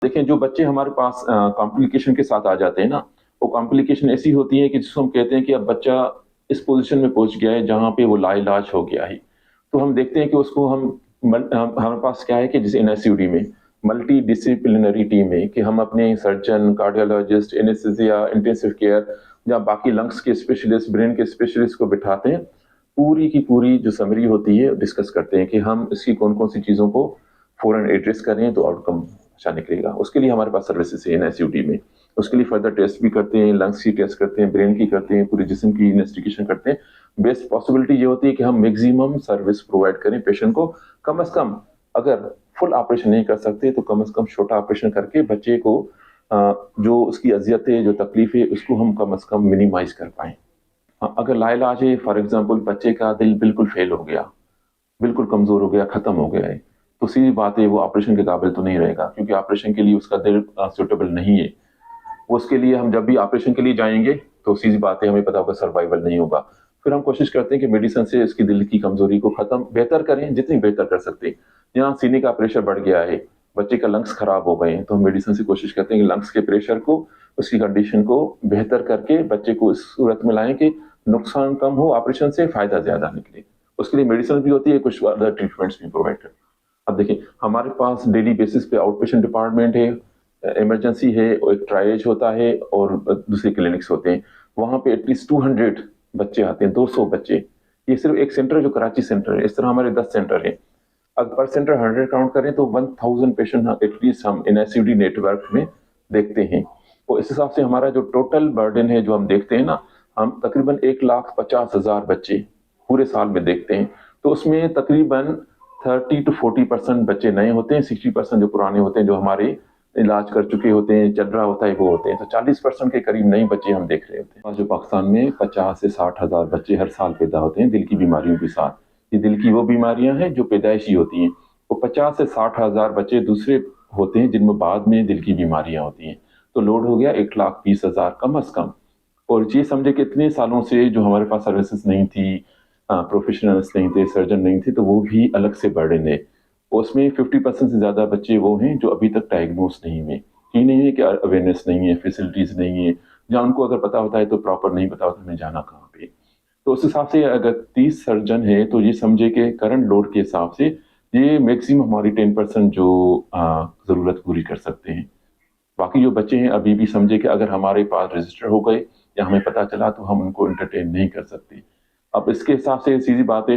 देखें जो बच्चे हमारे पास कॉम्प्लिकेशन के साथ आ जाते हैं ना, वो कॉम्प्लिकेशन ऐसी होती है कि जिसको हम कहते हैं कि अब बच्चा इस पोज़ीशन में पहुँच गया है जहाँ पे वो लाइलाज हो गया है। तो हम देखते हैं कि उसको हमारे पास क्या है कि जैसे एनएसयूडी में मल्टी डिसिप्लिनरी टीम है कि हम अपने surgeon, cardiologist, anaesthesia, intensive care या बाकी लंग्स के स्पेशलिस्ट, ब्रेन के स्पेशलिस्ट को बिठाते हैं। पूरी की पूरी जो समरी होती है डिस्कस करते हैं कि हम इसकी कौन-कौन सी चीज़ों को फ़ौरन एड्रेस करें तो आउटकम अच्छा निकलेगा। उसके लिए हमारे पास सर्विसेज़ है एनएसयूटी में। उसके लिए फर्दर टेस्ट भी करते हैं, लंग्स की टेस्ट करते हैं, ब्रेन की करते हैं, पूरे जिस्म की इन्वेस्टिगेशन करते हैं। बेस्ट पॉसिबिलिटी ये होती है कि हम मैक्सिमम सर्विस प्रोवाइड करें पेशेंट को। कम से कम अगर फुल ऑपरेशन नहीं कर सकते तो कम से कम छोटा ऑपरेशन करके बच्चे को जो उसकी अज़ियत है, जो तकलीफ़ है, उसको हम कम से कम मिनिमाइज़ कर पाएँ। अगर लाइलाज है फॉर एग्ज़ाम्पल बच्चे का दिल बिल्कुल फ़ेल हो गया, बिल्कुल कमज़ोर हो गया, ख़त्म हो गया है, तो सीधी बात है वो ऑपरेशन के काबिल तो नहीं रहेगा क्योंकि ऑपरेशन के लिए उसका दिल सूटेबल नहीं है। उसके लिए हम जब भी ऑपरेशन के लिए जाएँगे, तो सीधी बात है हमें पता होगा सर्वाइवल नहीं होगा। फिर हम कोशिश करते हैं कि मेडिसिन से इसकी दिल की कमज़ोरी को ख़त्म बेहतर करें, जितनी बेहतर कर सकते हैं। यहाँ सीने का प्रेशर बढ़ गया है, बच्चे का लंग्स ख़राब हो गए हैं, तो हम मेडिसिन से कोशिश करते हैं कि लंग्स के प्रेशर को, उसकी कंडीशन को बेहतर करके बच्चे को इस सूरत में लाएँ कि नुकसान कम हो, ऑपरेशन से फ़ायदा ज़्यादा निकले। उसके लिए मेडिसिन भी होती है, कुछ अदर ट्रीटमेंट्स भी प्रोवाइड करते हैं। अब देखिए, हमारे पास डेली बेसिस पे आउट पेशेंट डिपार्टमेंट है, इमरजेंसी है और एक ट्रायज होता है और दूसरे क्लिनिक्स होते हैं। वहाँ पे एटलीस्ट 200 बच्चे आते हैं, 200 बच्चे। ये सिर्फ एक सेंटर है जो कराची सेंटर है, इस तरह हमारे 10 सेंटर हैं। अगर पर सेंटर 100 काउंट करें तो 1000 पेशेंट एटलीस्ट हम एनएसयूडी नेटवर्क में देखते हैं। और इस हिसाब से हमारा जो टोटल बर्डन है जो हम देखते हैं ना, हम तकरीबन 1,50,000 बच्चे पूरे साल में देखते हैं। तो उसमें तकरीबन 30 टू 40% बच्चे नए होते हैं, 60% जो पुराने होते हैं, जो हमारे इलाज कर चुके होते हैं, चल रहा होता है वो होते हैं। तो 40% के करीब नए बच्चे हम देख रहे होते हैं। जो पाकिस्तान में 50 से 60,000 बच्चे हर साल पैदा होते हैं दिल की बीमारियों के साथ। ये दिल की वो बीमारियां हैं जो पैदाइशी होती हैं। वो 50 से 60,000 बच्चे दूसरे होते हैं जिनमें बाद में दिल की बीमारियां होती हैं। तो लोड हो गया 1,20,000 कम अज कम। और ये समझे कि इतने सालों से जो हमारे पास सर्विसेज नहीं थी, प्रोफेशनल्स नहीं थे, सर्जन नहीं थे, तो वो भी अलग से बर्डन है। उसमें 50% से ज़्यादा बच्चे वो हैं जो अभी तक डायग्नोस नहीं हुए। ये नहीं है कि अवेयरनेस नहीं है, फैसिलिटीज़ नहीं है, या उनको अगर पता होता है तो प्रॉपर नहीं पता होता हमें जाना कहाँ पे। तो उस हिसाब से अगर 30 सर्जन है तो ये समझे कि करंट लोड के हिसाब से ये मैक्सिमम हमारी 10% जो ज़रूरत पूरी कर सकते हैं। बाकी जो बच्चे हैं अभी भी समझे कि अगर हमारे पास रजिस्टर हो गए या हमें पता चला तो हम उनको एंटरटेन नहीं कर सकते। अब इसके हिसाब से सीधी बात है,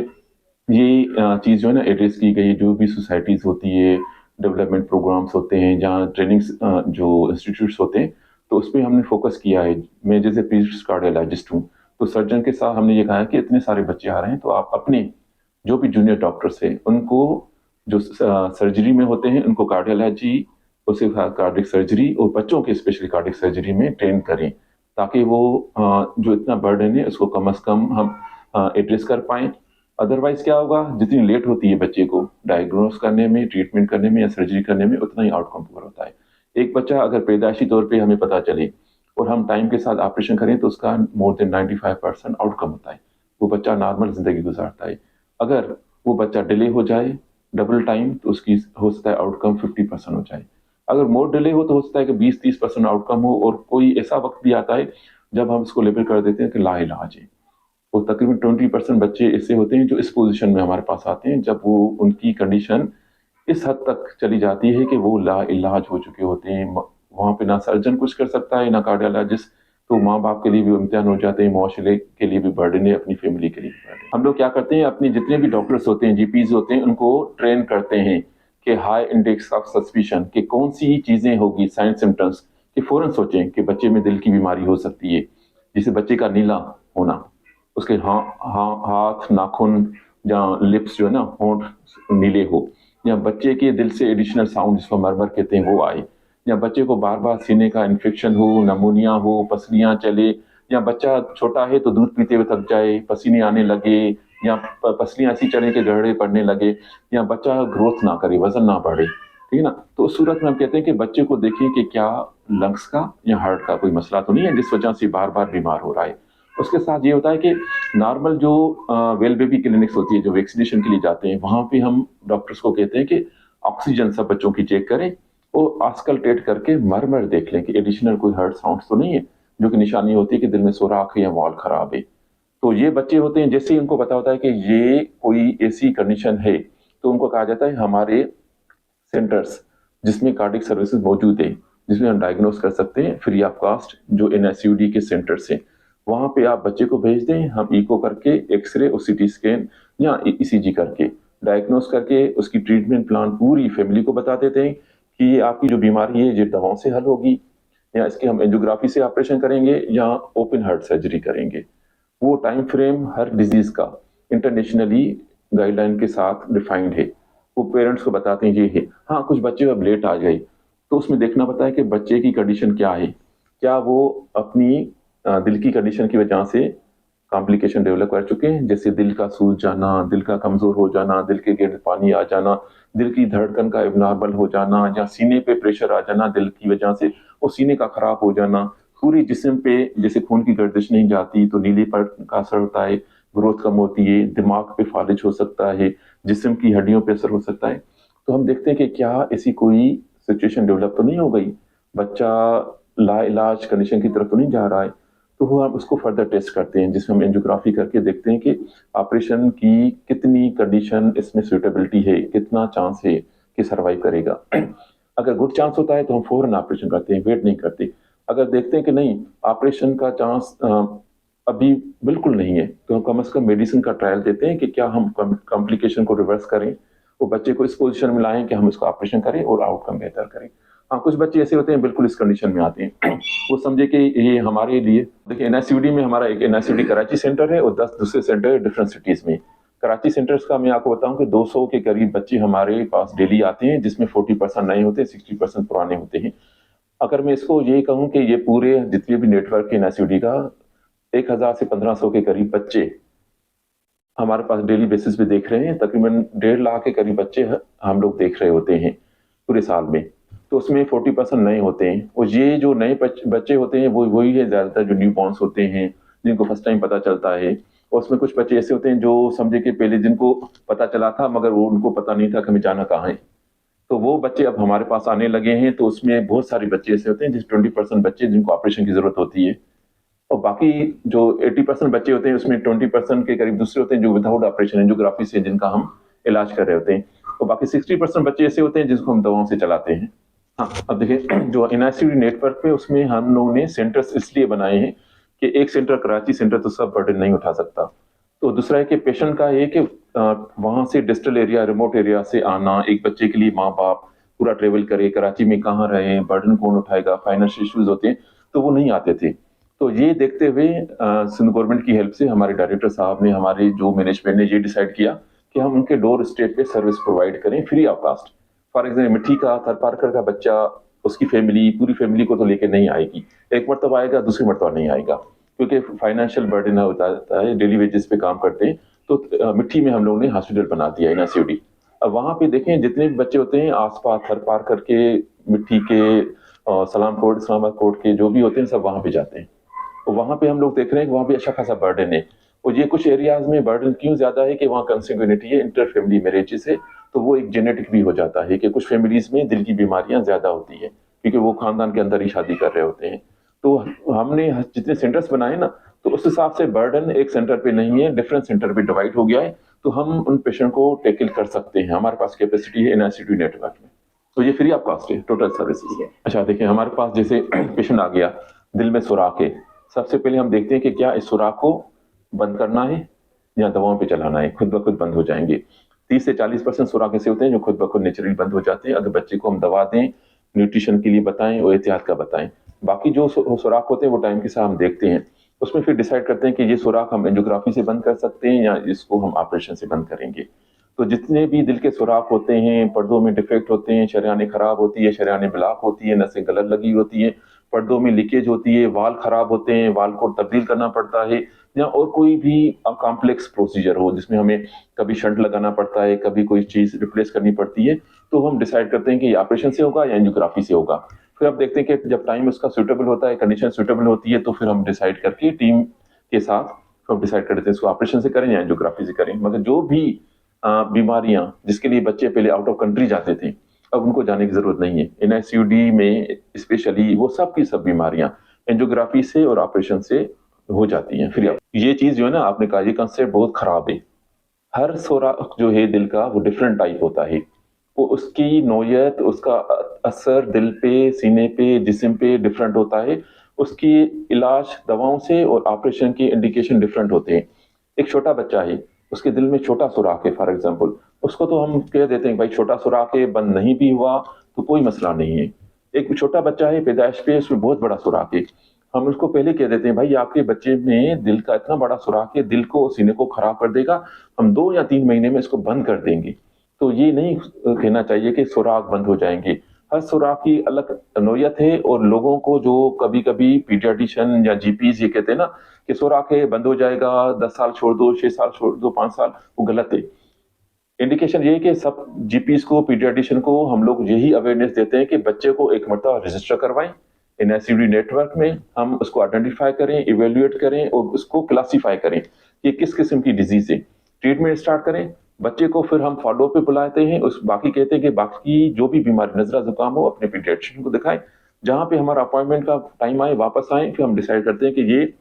ये चीज़ जो है ना एड्रेस की गई, जो भी सोसाइटीज़ होती है, डेवलपमेंट प्रोग्राम्स होते हैं, जहाँ ट्रेनिंग्स जो इंस्टीट्यूट्स होते हैं, तो उसपे हमने फोकस किया है। मैं जैसे पीडियाट्रिक्स कार्डियोलॉजिस्ट हूँ, तो सर्जन के साथ हमने ये कहा है कि इतने सारे बच्चे आ रहे हैं, तो आप अपने जो भी जूनियर डॉक्टर्स हैं, उनको जो सर्जरी में होते हैं, उनको कार्डियोलॉजी, उसके साथ कार्डियक सर्जरी और बच्चों के स्पेशली कार्डियक सर्जरी में ट्रेन करें, ताकि वो जो इतना बर्डन है उसको कम से कम हम एड्रेस कर पाएँ। अदरवाइज़ क्या होगा, जितनी लेट होती है बच्चे को डायग्नोस करने में, ट्रीटमेंट करने में या सर्जरी करने में, उतना ही आउटकम पुअर होता है। एक बच्चा अगर पैदाइशी तौर पे हमें पता चले और हम टाइम के साथ ऑपरेशन करें तो उसका मोर देन 95% आउटकम होता है। वो बच्चा नॉर्मल ज़िंदगी गुज़ारता है। अगर वो बच्चा डिले हो जाए डबल टाइम तो उसकी हो सकता है आउटकम 50% हो जाए। अगर मोर डिले हो तो हो सकता है कि 20-30% आउटकम हो, और कोई ऐसा वक़्त भी आता है जब हम इसको लेबल कर देते हैं कि लाइलाज है। वो तकरीबन 20% बच्चे ऐसे होते हैं जो इस पोजीशन में हमारे पास आते हैं जब वो उनकी कंडीशन इस हद तक चली जाती है कि वो लाइलाज हो चुके होते हैं। वहाँ पे ना सर्जन कुछ कर सकता है ना कार्डियोलॉजिस्ट। तो माँ बाप के लिए भी इम्तिहान हो जाते हैं, मुआशरे के लिए भी बर्डन है, अपनी फैमिली के लिए भी बर्डन। हम लोग क्या करते हैं, अपने जितने भी डॉक्टर्स होते हैं, जीपीज होते हैं, उनको ट्रेन करते हैं कि हाई इंडेक्स ऑफ सस्पिशन कि कौन सी चीजें होगी, साइन सिम्टम्स कि फौरन सोचें कि बच्चे में दिल की बीमारी हो सकती है। जिसे बच्चे का नीला होना, उसके हाथ, नाखून या लिप्स जो है ना, होंठ नीले हो, या बच्चे के दिल से एडिशनल साउंड जिसको मरमर कहते हैं वो आए, या बच्चे को बार बार सीने का इन्फेक्शन हो, नमूनिया हो, पसलियां चले, या बच्चा छोटा है तो दूध पीते हुए थक जाए, पसीने आने लगे, या पसलियां ऐसी चले के गड़े पड़ने लगे, या बच्चा ग्रोथ ना करे, वजन ना बढ़े, ठीक है ना। तो उस सूरत में हम कहते हैं कि बच्चे को देखिए कि क्या लंग्स का या हार्ट का कोई मसला तो नहीं है जिस वजह से बार बार बीमार हो रहा है। उसके साथ ये होता है कि नॉर्मल जो वेल बेबी क्लिनिक्स होती है जो वैक्सीनेशन के लिए जाते हैं, वहां पे हम डॉक्टर्स को कहते हैं कि ऑक्सीजन सब बच्चों की चेक करें वो आस्कल्टेट करके मर देख लें कि एडिशनल कोई हर्ट साउंड्स तो नहीं है, जो कि निशानी होती है कि दिल में सुराख है या वॉल खराब है। तो ये बच्चे होते हैं, जैसे ही उनको पता होता है कि ये कोई ऐसी कंडीशन है, तो उनको कहा जाता है हमारे सेंटर्स जिसमें कार्डिक सर्विसेज मौजूद है, जिसमें हम डायग्नोस कर सकते हैं फ्री ऑफ कास्ट, जो एनएसयूडी के सेंटर्स हैं, वहां पे आप बच्चे को भेज दें, हम इको करके, एक्सरे और सीटी स्कैन या ईसीजी करके डायग्नोस करके उसकी ट्रीटमेंट प्लान पूरी फैमिली को बता देते हैं कि ये आपकी जो बीमारी है ये दवाओं से हल होगी, या इसके हम एंजियोग्राफी से ऑपरेशन करेंगे या ओपन हार्ट सर्जरी करेंगे। वो टाइम फ्रेम हर डिजीज का इंटरनेशनली गाइडलाइन के साथ डिफाइंड है, वो पेरेंट्स को बताते हैं ये है। हाँ, कुछ बच्चे अब लेट आ गए तो उसमें देखना पड़ता है कि बच्चे की कंडीशन क्या है, क्या वो अपनी दिल की कंडीशन की वजह से कॉम्प्लिकेशन डेवलप कर चुके हैं, जैसे दिल का सूज जाना, दिल का कमजोर हो जाना, दिल के गिर्द पानी आ जाना, दिल की धड़कन का एबनॉर्मल हो जाना, या सीने पे प्रेशर आ जाना दिल की वजह से, वो सीने का खराब हो जाना, पूरी जिस्म पे जैसे खून की गर्दिश नहीं जाती तो नीलीपन का असर होता है, ग्रोथ कम होती है, दिमाग पे फालिज हो सकता है, जिस्म की हड्डियों पे असर हो सकता है। तो हम देखते हैं कि क्या ऐसी कोई सिचुएशन डेवलप तो नहीं हो गई, बच्चा लाइलाज कंडीशन की तरफ तो नहीं जा रहा है। तो वो हम उसको फर्दर टेस्ट करते हैं, जिसमें हम एंजियोग्राफी करके देखते हैं कि ऑपरेशन की कितनी कंडीशन इसमें सुटेबिलिटी है, कितना चांस है कि सर्वाइव करेगा। अगर गुड चांस होता है तो हम फौरन ऑपरेशन करते हैं, वेट नहीं करते। अगर देखते हैं कि नहीं, ऑपरेशन का चांस अभी बिल्कुल नहीं है, तो हम कम से कम मेडिसिन का ट्रायल देते हैं कि क्या हम कॉम्प्लिकेशन को रिवर्स करें, वो बच्चे को इस पोजीशन में लाएं कि हम इसको ऑपरेशन करें और आउटकम बेहतर करें। हाँ, कुछ बच्चे ऐसे होते हैं बिल्कुल इस कंडीशन में आते हैं, वो समझे कि ये हमारे लिए, देखिए एनएसयूडी में हमारा एक एनएसयूडी कराची सेंटर है और 10 दूसरे सेंटर है डिफरेंट सिटीज में। कराची सेंटर्स का मैं आपको बताऊं कि 200 के करीब बच्चे हमारे पास डेली आते हैं, जिसमें 40% नए होते हैं, 60% पुराने होते हैं। अगर मैं इसको ये कहूं कि ये पूरे जितने भी नेटवर्क है एनएसयूडी का, 1000 से 1500 के करीब बच्चे हमारे पास डेली बेसिस पे देख रहे हैं, तकरीबन 1.5 लाख के करीब बच्चे हम लोग देख रहे होते हैं पूरे साल में। तो उसमें 40% नए होते हैं, और ये जो नए बच्चे होते हैं वो वही है ज्यादातर जो न्यू बॉर्न्स होते हैं, जिनको फर्स्ट टाइम पता चलता है। और उसमें कुछ बच्चे ऐसे होते हैं जो समझे कि पहले जिनको पता चला था मगर वो उनको पता नहीं था कि हमें जाना कहाँ है, तो वो बच्चे अब हमारे पास आने लगे हैं। तो उसमें बहुत सारे बच्चे ऐसे होते हैं, जिस 20% बच्चे जिनको ऑपरेशन की जरूरत होती है, और बाकी जो 80% बच्चे होते हैं उसमें 20% के करीब दूसरे होते हैं जो विदाउट ऑपरेशन एंजियोग्राफी से जिनका हम इलाज कर रहे होते हैं, और बाकी 60% बच्चे ऐसे होते हैं जिसको हम दवाओं से चलाते हैं। हाँ, अब देखिए जो एनआईसीडी नेटवर्क पे उसमें हम लोगों ने सेंटर्स इसलिए बनाए हैं कि एक सेंटर कराची सेंटर तो सब बर्डन नहीं उठा सकता, तो दूसरा है कि पेशेंट का ये कि वहां से डिस्टल एरिया, रिमोट एरिया से आना, एक बच्चे के लिए माँ बाप पूरा ट्रेवल करे, कराची में कहाँ रहे, बर्डन कौन उठाएगा, फाइनेंशियल इश्यूज होते हैं, तो वो नहीं आते थे। तो ये देखते हुए सिंध गवर्नमेंट की हेल्प से हमारे डायरेक्टर साहब ने, हमारे जो मैनेजमेंट ने ये डिसाइड किया कि हम उनके डोर स्टेप पे सर्विस प्रोवाइड करें free of cost. For example मिट्टी का, थरपारकर का बच्चा, उसकी फैमिली, पूरी फैमिली को तो लेके नहीं आएगी, एक मरतबा आएगा, दूसरी मरतबा नहीं आएगा, क्योंकि फाइनेंशियल बर्डन होता है, डेली वेजेस पे काम करते हैं। तो मिट्टी में हम लोगों ने हॉस्पिटल बना दिया एनएसयूडी। अब वहां पे देखें जितने भी बच्चे होते हैं आसपास थरपारकर के, मिट्टी के, सलाम कोट, इस्लामाबाद कोट के जो भी होते हैं सब वहां पे जाते हैं। तो वहां पे हम लोग देख रहे हैं कि वहां पे अच्छा खासा बर्डन है। और ये कुछ एरियाज में बर्डन क्यों ज्यादा है कि वहाँ कंsanguinity है, इंटर फैमिली मैरिजेस है, तो वो एक जेनेटिक भी हो जाता है कि कुछ फैमिलीज में दिल की बीमारियां ज्यादा होती है क्योंकि वो खानदान के अंदर ही शादी कर रहे होते हैं। तो हमने जितने सेंटर्स बनाए ना, तो उस हिसाब से बर्डन एक सेंटर पे नहीं है, डिफरेंट सेंटर पे डिवाइड हो गया है, तो हम उन पेशेंट को टेकल कर सकते हैं। हमारे पास कैपेसिटी है एनआईसीडी नेटवर्क में, तो ये फ्री ऑफ कॉस्ट है, टोटल सर्विसेज है। अच्छा देखिए, हमारे पास जैसे पेशेंट आ गया, दिल में सुराख है, सबसे पहले हम देखते हैं कि क्या इस सुराख को बंद करना है या दवाओं पे चलाना है, खुद ब खुद बंद हो जाएंगे। 30 से 40% सुराख ऐसे होते हैं जो खुद ब खुद नेचुरली बंद हो जाते हैं अगर बच्चे को हम दवा दें, न्यूट्रिशन के लिए बताएं और एहतियात का बताएं। बाकी जो सुराख होते हैं वो टाइम के साथ हम देखते हैं, उसमें फिर डिसाइड करते हैं कि ये सुराख हम एंजियोग्राफी से बंद कर सकते हैं या इसको हम ऑपरेशन से बंद करेंगे। तो जितने भी दिल के सुराख होते हैं, पर्दों में डिफेक्ट होते हैं, शरियानें खराब होती है, शरियानें ब्लॉक होती है, नसें गलत लगी होती है, पर्दों में लीकेज होती है, वाल खराब होते हैं, वाल को तब्दील करना पड़ता है, या और कोई भी कॉम्प्लेक्स प्रोसीजर हो जिसमें हमें कभी शंट लगाना पड़ता है, कभी कोई चीज रिप्लेस करनी पड़ती है, तो हम डिसाइड करते हैं कि ये ऑपरेशन से होगा या एंजियोग्राफी से होगा। फिर अब देखते हैं कि जब टाइम उसका सुटेबल होता है, कंडीशन सुटेबल होती है, तो फिर हम डिसाइड करके टीम के साथ हम डिसाइड करते हैं इसको ऑपरेशन से करें या एंजियोग्राफी से करें। मगर जो भी बीमारियां जिसके लिए बच्चे पहले आउट ऑफ कंट्री जाते थे, अब उनको जाने की जरूरत नहीं है। एनआईसीयूडी में स्पेशली वो सब की सब बीमारियां एंजियोग्राफी से और ऑपरेशन से हो जाती हैं फ्री। ये चीज जो है ना, आपने कहा, ये कंसेप्ट बहुत खराब है। हर सुराख जो है दिल का वो डिफरेंट टाइप होता है। वो उसकी नौयत, उसका असर दिल पे, सीने पे, जिस्म पे डिफरेंट होता है। उसकी इलाज दवाओं से और ऑपरेशन के इंडिकेशन डिफरेंट होते हैं। एक छोटा बच्चा है, उसके दिल में छोटा सुराख है फॉर एग्जांपल, उसको तो हम कह देते हैं भाई छोटा सुराख है, बंद नहीं भी हुआ तो कोई मसला नहीं है। एक छोटा बच्चा है पैदाइश पे, उसमें बहुत बड़ा सुराख है, हम उसको पहले कह देते हैं भाई आपके बच्चे में दिल का इतना बड़ा सुराख है, दिल को सीने को खराब कर देगा, हम 2 या 3 महीने में इसको बंद कर देंगे। तो ये नहीं कहना चाहिए कि सुराख बंद हो जाएंगे। हर सुराख की अलग नौयत है, और लोगों को जो कभी कभी पीडियाट्रिशियन या जीपीज ये कहते हैं ना कि सुराख है बंद हो जाएगा, 10 साल छोड़ दो, 6 साल छोड़ दो, 5 साल, वो गलत है। इंडिकेशन ये है कि सब जीपीस को, पीडियाट्रिशियन को हम लोग यही अवेयरनेस देते हैं कि बच्चे को एक मरतबा रजिस्टर करवाएं एनआईसीडी नेटवर्क में, हम उसको आइडेंटिफाई करें, इवेल्युएट करें और उसको क्लासीफाई करें कि किस किस्म की डिजीज है, ट्रीटमेंट स्टार्ट करें बच्चे को। फिर हम फॉलो पे बुलाते हैं, उस बाकी कहते हैं कि बाकी जो भी बीमारी नजला जुकाम हो अपने पीडियाट्रिशियन को दिखाएं। जहां पे हमारा अपॉइंटमेंट का टाइम आए वापस आए, फिर हम डिसाइड करते हैं कि ये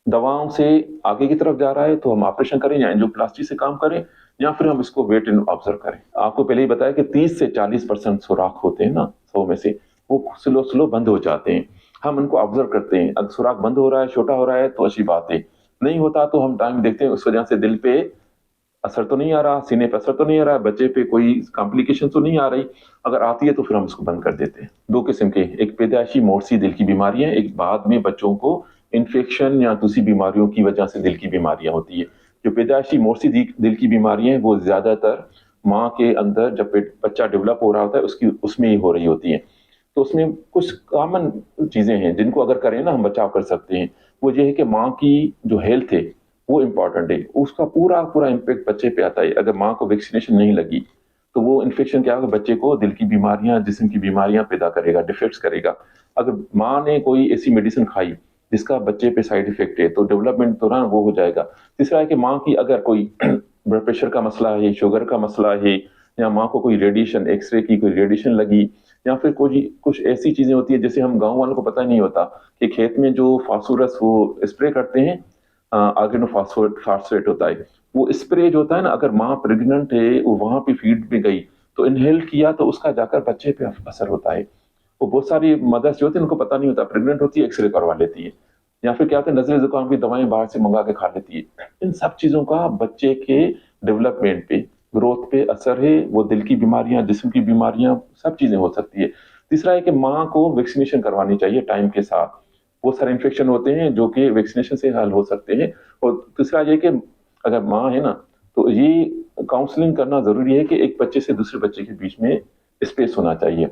दवाओं से आगे की तरफ जा रहा है तो हम ऑपरेशन करें या एंजियोप्लास्टी से काम करें, या फिर हम इसको वेट एंड ऑब्जर्व करें। आपको पहले ही बताया कि 30 से 40% सुराख होते हैं ना 100 में से, वो स्लो स्लो बंद हो जाते हैं। हम उनको ऑब्जर्व करते हैं, अगर सुराख बंद हो रहा है, छोटा हो रहा है तो अच्छी बात है, नहीं होता तो हम टाइम देखते हैं, उस वजह से दिल पे असर तो नहीं आ रहा, सीने पे असर तो नहीं आ रहा, बच्चे पे कोई कॉम्प्लिकेशन तो नहीं आ रही। अगर आती है तो फिर हम इसको बंद कर देते हैं। 2 किस्म के, एक पैदाइशी मोर्सी दिल की बीमारी है, एक बाद में बच्चों को इन्फेक्शन या दूसरी बीमारियों की वजह से दिल की बीमारियां होती है। जो पैदाइशी मोर्सी दिल की बीमारियां हैं वो ज्यादातर माँ के अंदर जब बच्चा डेवलप हो रहा होता है उसकी उसमें ही हो रही होती है। तो उसमें कुछ कॉमन चीजें हैं जिनको अगर करें ना हम बचाव कर सकते हैं। वो ये है कि माँ की जो हेल्थ है वो इम्पोर्टेंट है, उसका पूरा पूरा इम्पेक्ट बच्चे पे आता है। अगर माँ को वैक्सीनेशन नहीं लगी तो वो इन्फेक्शन क्या होगा, बच्चे को दिल की बीमारियां, जिस्म की बीमारियां पैदा करेगा, डिफेक्ट्स करेगा। अगर माँ ने कोई ऐसी मेडिसिन खाई जिसका बच्चे पे साइड इफेक्ट है तो डेवलपमेंट तो ना वो हो जाएगा। तीसरा है कि माँ की अगर कोई ब्लड प्रेशर का मसला है, शुगर का मसला है, या माँ को कोई रेडिएशन, एक्सरे की कोई रेडिएशन लगी, या फिर कोई कुछ ऐसी चीजें होती है जैसे हम गांव वालों को पता नहीं होता कि खेत में जो फास्फोरस वो स्प्रे करते हैं, आर्गेनो फास्फेट होता है, वो स्प्रे जो होता है ना, अगर माँ प्रेग्नेंट है वो वहां पे फीड में गई तो इनहेल किया तो उसका जाकर बच्चे पे असर होता है। वो बहुत सारी मदर्स जो होती है उनको पता नहीं होता, प्रेग्नेंट होती है एक्सरे करवा लेती है, या फिर क्या होता है नजले जुकाम की दवाएं बाहर से मंगा के खा लेती है। इन सब चीजों का बच्चे के डेवलपमेंट पे, ग्रोथ पे असर है। वो दिल की बीमारियां, जिस्म की बीमारियां, सब चीजें हो सकती है। तीसरा है कि माँ को वैक्सीनेशन करवानी चाहिए टाइम के साथ। वो सारे इन्फेक्शन होते हैं जो कि वैक्सीनेशन से हल हो सकते हैं। और तीसरा ये कि अगर माँ है ना तो ये काउंसलिंग करना जरूरी है कि एक बच्चे से दूसरे बच्चे के बीच में स्पेस होना चाहिए,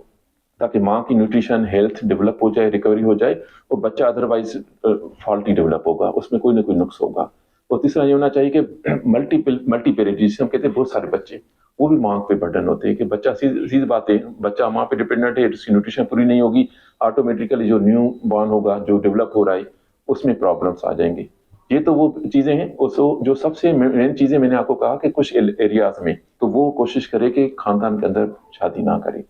ताकि माँ की न्यूट्रिशन हेल्थ डेवलप हो जाए, रिकवरी हो जाए, और बच्चा अदरवाइज फॉल्टी डेवलप होगा, उसमें कोई ना कोई नुक्स होगा। और तीसरा ये होना चाहिए कि मल्टीपेरेंट जिसे हम कहते हैं बहुत सारे बच्चे, वो भी माँ पे बर्डन होते हैं कि बच्चा सीधी बात है, बच्चा माँ पे डिपेंडेंट है, उसकी न्यूट्रिशन पूरी नहीं होगी, ऑटोमेटिकली जो न्यू बॉर्न होगा जो डेवलप हो रहा है उसमें प्रॉब्लम्स आ जाएंगे। ये तो वो चीजें हैं। जो सबसे मेन चीजें मैंने आपको कहा कि कुछ एरियाज में तो वो कोशिश करे कि खानदान के अंदर शादी ना करे।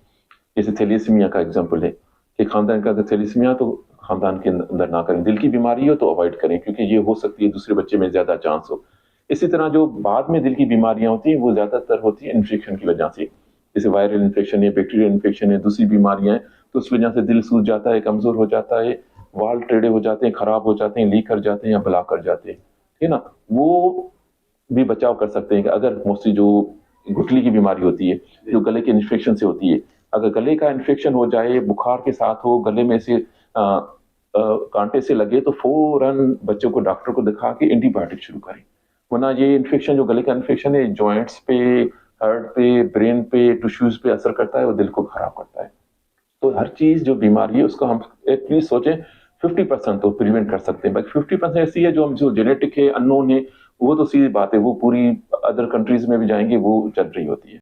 जैसे थैलेसीमिया का एग्जांपल है कि खानदान का अगर थैलेसीमिया तो खानदान के अंदर ना करें, दिल की बीमारी हो तो अवॉइड करें क्योंकि ये हो सकती है दूसरे बच्चे में ज्यादा चांस हो। इसी तरह जो बाद में दिल की बीमारियां होती हैं वो ज्यादातर होती है इन्फेक्शन की वजह से, जैसे वायरल इन्फेक्शन है, बैक्टीरियल इन्फेक्शन है, दूसरी बीमारियां हैं, तो उस वजह से दिल सूज जाता है, कमजोर हो जाता है, वाल टेढ़े हो जाते हैं, खराब हो जाते हैं, लीक कर जाते हैं या ब्लॉक कर जाते हैं, है ना। वो भी बचाव कर सकते हैं कि अगर मोस्टली जो गुठली की बीमारी होती है जो गले के इन्फेक्शन से होती है, अगर गले का इन्फेक्शन हो जाए, बुखार के साथ हो, गले में से कांटे से लगे तो फौरन बच्चों को डॉक्टर को दिखा के एंटीबायोटिक शुरू करें। वरना ये इन्फेक्शन जो गले का इन्फेक्शन है जॉइंट्स पे, हार्ट पे, ब्रेन पे, टिश्यूज पे असर करता है और दिल को खराब करता है। तो हर चीज जो बीमारी है उसको हम एटलीस्ट सोचें 50% तो प्रिवेंट कर सकते हैं, बाकी 50% ऐसी है जो हम जो जेनेटिक है, अननोन है, वो तो सीधी बात है, वो पूरी अदर कंट्रीज में भी जाएंगे वो चल रही होती है।